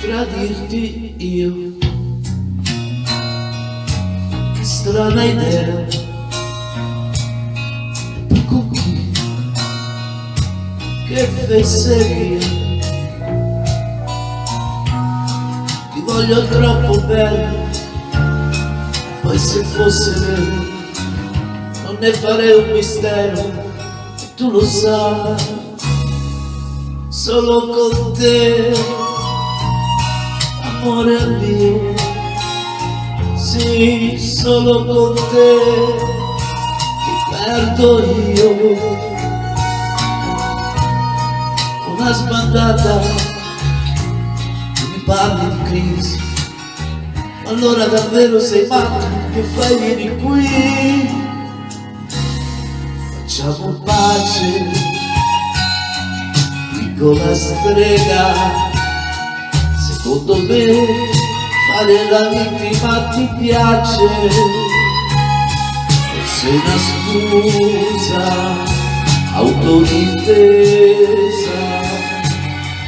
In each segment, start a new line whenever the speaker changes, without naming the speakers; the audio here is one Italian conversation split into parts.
tradirti io. Che strana idea, e poi con chi? Che fesseria, ti voglio troppo bene, poi se fosse vero non ne farei un mistero, tu lo sai, solo con te, amore mio, sì, solo con te mi perdo io. Una sbandata, tu mi parli di crisi, allora davvero sei matto, che fai? Vieni qui, facciamo pace, piccola strega. Secondo me fare la vittima ti piace, forse una scusa, autodifesa.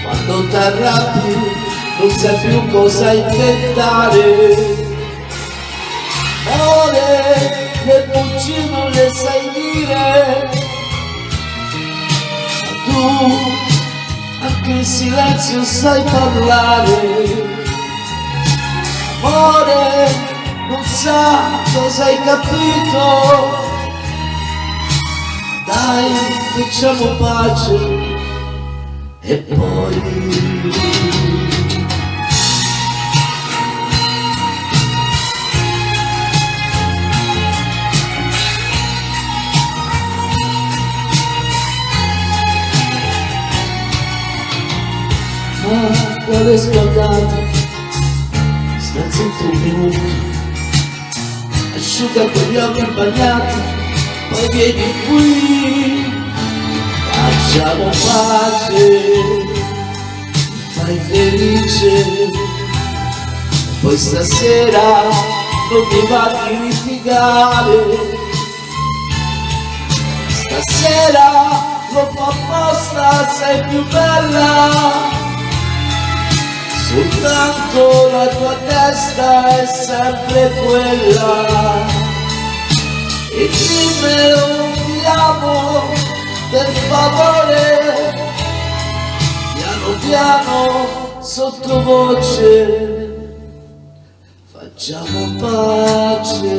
Quando t'arrabbi non sai più cosa inventare, amore, le bugie non le sai dire, ma tu anche in silenzio sai parlare. Amore, non sa cosa hai capito, dai, facciamo pace e poi quale sguardata, sta zitto un minuto, asciuga quegli occhi bagnati, poi vieni qui, facciamo pace, mi fai felice, poi stasera non mi va di litigare, stasera lo fa apposta, sei più bella, soltanto la tua testa è sempre quella, e dimmelo ti amo, per favore, piano piano, sottovoce, facciamo pace.